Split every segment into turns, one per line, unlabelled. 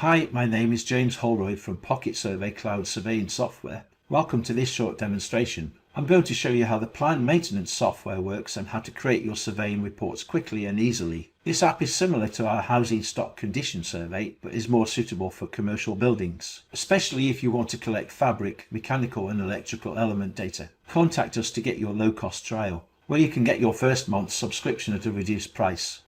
Hi, my name is James Holroyd from PocketSurvey Cloud Surveying Software. Welcome to this short demonstration. I'm going to show you how the planned maintenance software works and how to create your surveying reports quickly and easily. This app is similar to our housing stock condition survey, but is more suitable for commercial buildings, especially if you want to collect fabric, mechanical and electrical element data. Contact us to get your low-cost trial, where you can get your first month's subscription at a reduced price.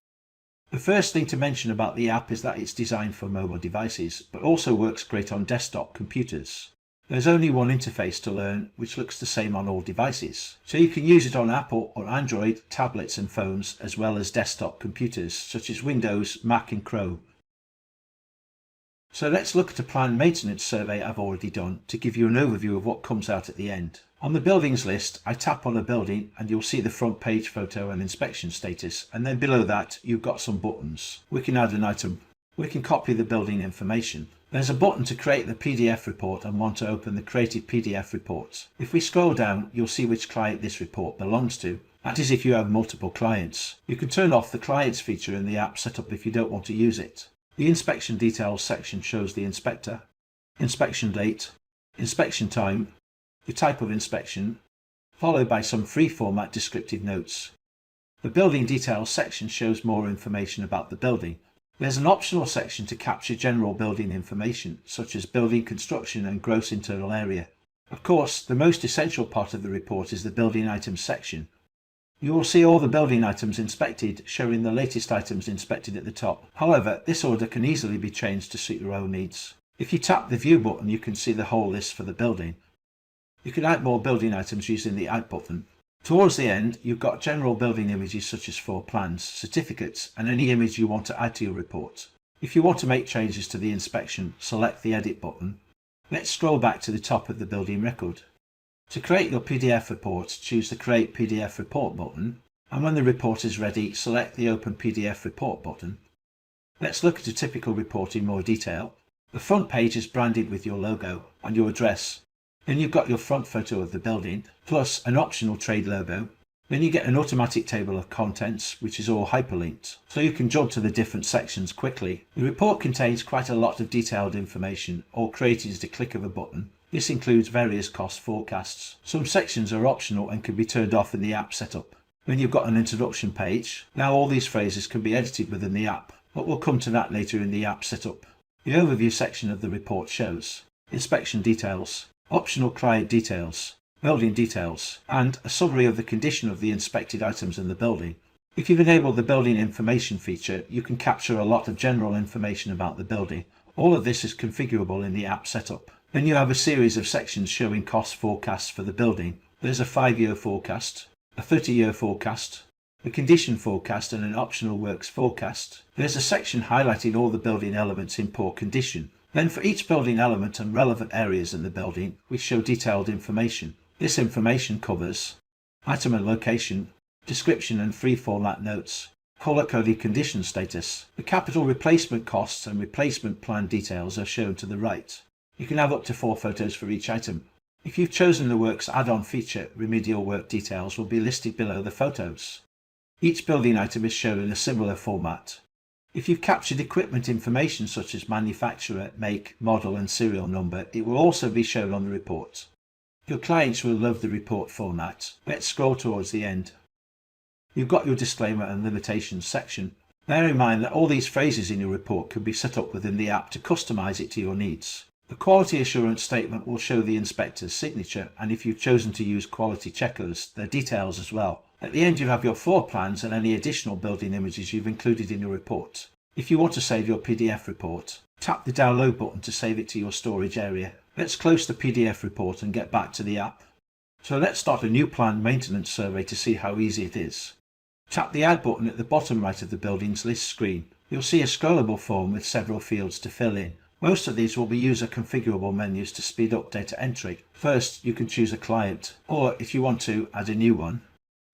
The first thing to mention about the app is that it's designed for mobile devices, but also works great on desktop computers. There's only one interface to learn, which looks the same on all devices. So you can use it on Apple or Android, tablets and phones, as well as desktop computers, such as Windows, Mac and Chrome. So let's look at a planned maintenance survey I've already done to give you an overview of what comes out at the end. On the buildings list, I tap on a building and you'll see the front page photo and inspection status, and then below that you've got some buttons. We can add an item. We can copy the building information. There's a button to create the PDF report and one to open the created PDF report. If we scroll down, you'll see which client this report belongs to. That is if you have multiple clients. You can turn off the clients feature in the app setup if you don't want to use it. The inspection details section shows the inspector, inspection date, inspection time, the type of inspection, followed by some free format descriptive notes. The building details section shows more information about the building. There's an optional section to capture general building information, such as building construction and gross internal area. Of course, the most essential part of the report is the building items section. You will see all the building items inspected, showing the latest items inspected at the top. However, this order can easily be changed to suit your own needs. If you tap the View button, you can see the whole list for the building. You can add more building items using the Add button. Towards the end, you've got general building images such as floor plans, certificates, and any image you want to add to your report. If you want to make changes to the inspection, select the Edit button. Let's scroll back to the top of the building record. To create your PDF report, choose the Create PDF Report button, and when the report is ready, select the Open PDF Report button. Let's look at a typical report in more detail. The front page is branded with your logo and your address. Then you've got your front photo of the building, plus an optional trade logo. Then you get an automatic table of contents, which is all hyperlinked, so you can jump to the different sections quickly. The report contains quite a lot of detailed information, all created at a click of a button. This includes various cost forecasts. Some sections are optional and can be turned off in the app setup. Then you've got an introduction page. Now all these phrases can be edited within the app, but we'll come to that later in the app setup. The overview section of the report shows inspection details, optional client details, building details, and a summary of the condition of the inspected items in the building. If you've enabled the building information feature, you can capture a lot of general information about the building. All of this is configurable in the app setup. Then you have a series of sections showing cost forecasts for the building. There's a 5-year forecast, a 30-year forecast, a condition forecast and an optional works forecast. There's a section highlighting all the building elements in poor condition. Then for each building element and relevant areas in the building, we show detailed information. This information covers item and location, description and free format notes, color-coded condition status. The capital replacement costs and replacement plan details are shown to the right. You can have up to 4 photos for each item. If you've chosen the Works add-on feature, remedial work details will be listed below the photos. Each building item is shown in a similar format. If you've captured equipment information such as manufacturer, make, model and serial number, it will also be shown on the report. Your clients will love the report format. Let's scroll towards the end. You've got your disclaimer and limitations section. Bear in mind that all these phrases in your report can be set up within the app to customize it to your needs. The quality assurance statement will show the inspector's signature, and if you've chosen to use quality checkers, their details as well. At the end you have your floor plans and any additional building images you've included in your report. If you want to save your PDF report, tap the download button to save it to your storage area. Let's close the PDF report and get back to the app. So let's start a new planned maintenance survey to see how easy it is. Tap the Add button at the bottom right of the buildings list screen. You'll see a scrollable form with several fields to fill in. Most of these will be user configurable menus to speed up data entry. First, you can choose a client, or if you want to, add a new one.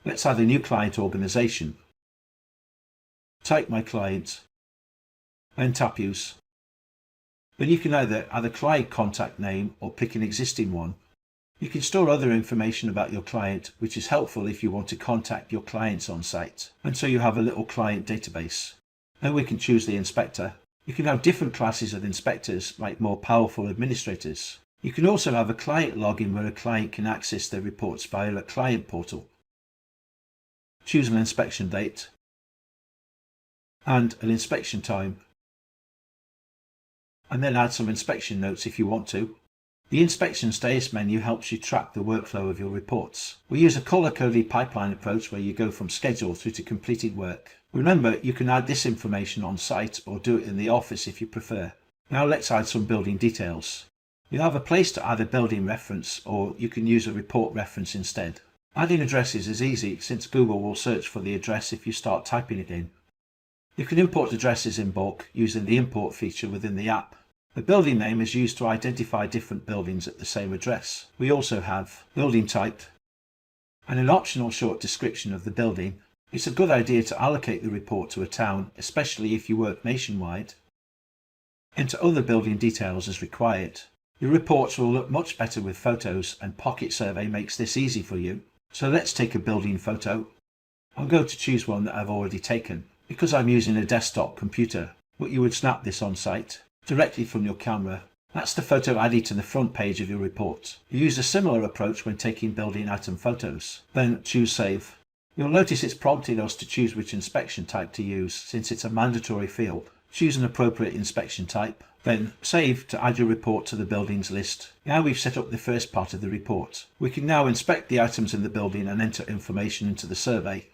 Let's add a new client organization. Type my client, then tap Use. Then you can either add a client contact name or pick an existing one. You can store other information about your client, which is helpful if you want to contact your clients on site, and so you have a little client database. Then we can choose the inspector. You can have different classes of inspectors, like more powerful administrators. You can also have a client login where a client can access their reports via a client portal. Choose an inspection date and an inspection time, and then add some inspection notes if you want to. The inspection status menu helps you track the workflow of your reports. We use a color-coded pipeline approach where you go from schedule through to completed work. Remember, you can add this information on site or do it in the office if you prefer. Now let's add some building details. You have a place to add a building reference, or you can use a report reference instead. Adding addresses is easy since Google will search for the address if you start typing it in. You can import addresses in bulk using the import feature within the app. The building name is used to identify different buildings at the same address. We also have building type and an optional short description of the building. It's a good idea to allocate the report to a town, especially if you work nationwide. Enter other building details as required. Your reports will look much better with photos, and PocketSurvey makes this easy for you. So let's take a building photo. I'm going to choose one that I've already taken, because I'm using a desktop computer, but you would snap this on site directly from your camera. That's the photo added to the front page of your report. You use a similar approach when taking building item photos. Then choose Save. You'll notice it's prompting us to choose which inspection type to use since it's a mandatory field. Choose an appropriate inspection type. Then Save to add your report to the buildings list. Now we've set up the first part of the report. We can now inspect the items in the building and enter information into the survey.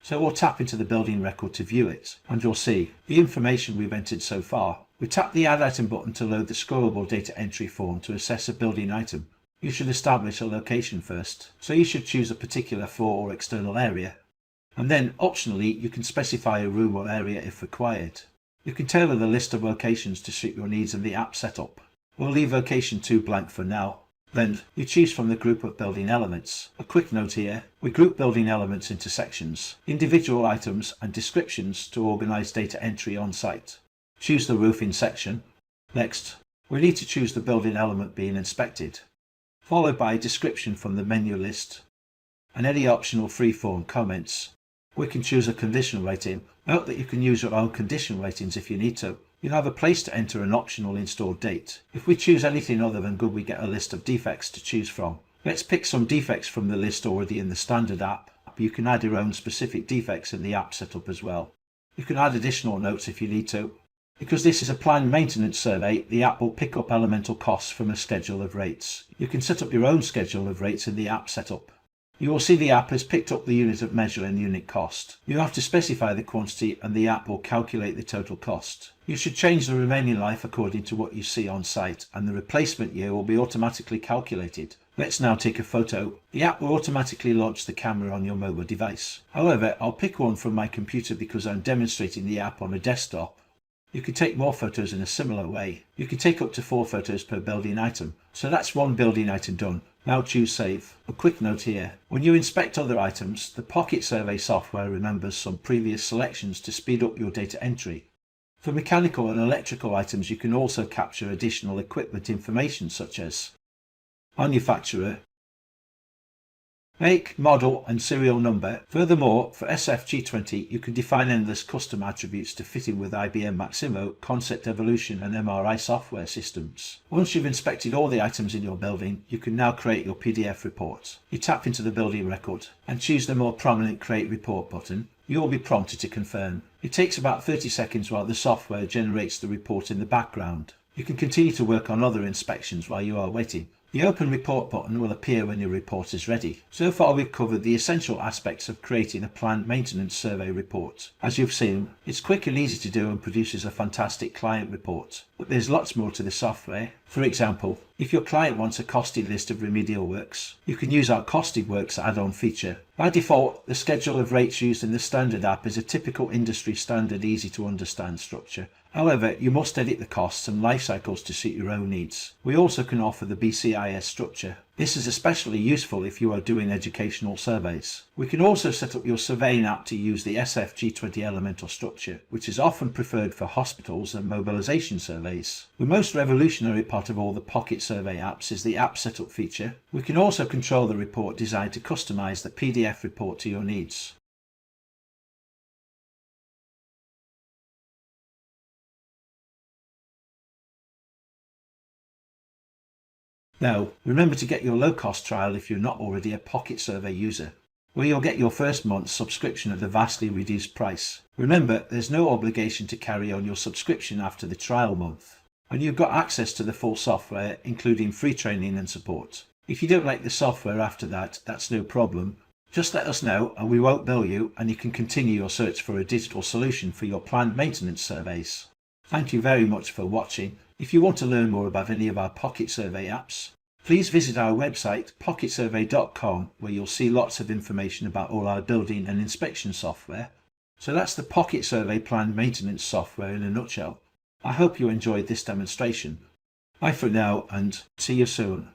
So we'll tap into the building record to view it, and you'll see the information we've entered so far. We tap the Add Item button to load the scrollable data entry form to assess a building item. You should establish a location first, so you should choose a particular floor or external area. And then, optionally, you can specify a room or area if required. You can tailor the list of locations to suit your needs in the app setup. We'll leave location 2 blank for now. Then you choose from the group of building elements. A quick note here, we group building elements into sections, individual items and descriptions to organise data entry on site. Choose the roofing section. Next, we need to choose the building element being inspected, followed by a description from the menu list and any optional free-form comments. We can choose a condition rating. Note that you can use your own condition ratings if you need to. You'll have a place to enter an optional install date. If we choose anything other than good, we get a list of defects to choose from. Let's pick some defects from the list already in the standard app. You can add your own specific defects in the app setup as well. You can add additional notes if you need to. Because this is a planned maintenance survey, the app will pick up elemental costs from a schedule of rates. You can set up your own schedule of rates in the app setup. You will see the app has picked up the unit of measure and unit cost. You have to specify the quantity and the app will calculate the total cost. You should change the remaining life according to what you see on site, and the replacement year will be automatically calculated. Let's now take a photo. The app will automatically launch the camera on your mobile device. However, I'll pick one from my computer because I'm demonstrating the app on a desktop. You can take more photos in a similar way. You can take up to 4 photos per building item. So that's one building item done. Now choose Save. A quick note here. When you inspect other items, the PocketSurvey software remembers some previous selections to speed up your data entry. For mechanical and electrical items, you can also capture additional equipment information such as manufacturer, make, model and serial number. Furthermore, for SFG20 you can define endless custom attributes to fit in with IBM Maximo, Concept Evolution and MRI software systems. Once you've inspected all the items in your building, you can now create your PDF report. You tap into the building record and choose the more prominent Create Report button. You will be prompted to confirm. It takes about 30 seconds while the software generates the report in the background. You can continue to work on other inspections while you are waiting. The Open Report button will appear when your report is ready. So far we've covered the essential aspects of creating a planned maintenance survey report. As you've seen, it's quick and easy to do and produces a fantastic client report. But there's lots more to the software. For example, if your client wants a costed list of remedial works, you can use our Costed Works add-on feature. By default, the schedule of rates used in the standard app is a typical industry standard easy to understand structure. However, you must edit the costs and life cycles to suit your own needs. We also can offer the BCIS structure. This is especially useful if you are doing educational surveys. We can also set up your surveying app to use the SFG20 elemental structure, which is often preferred for hospitals and mobilization surveys. The most revolutionary part of all the PocketSurvey apps is the app setup feature. We can also control the report designed to customize the PDF report to your needs. Now, remember to get your low-cost trial if you're not already a PocketSurvey user, where you'll get your first month's subscription at a vastly reduced price. Remember, there's no obligation to carry on your subscription after the trial month, and you've got access to the full software, including free training and support. If you don't like the software after that, that's no problem. Just let us know and we won't bill you, and you can continue your search for a digital solution for your planned maintenance surveys. Thank you very much for watching. If you want to learn more about any of our PocketSurvey apps, please visit our website pocketsurvey.com, where you'll see lots of information about all our building and inspection software. So that's the PocketSurvey planned maintenance software in a nutshell. I hope you enjoyed this demonstration. Bye for now and see you soon.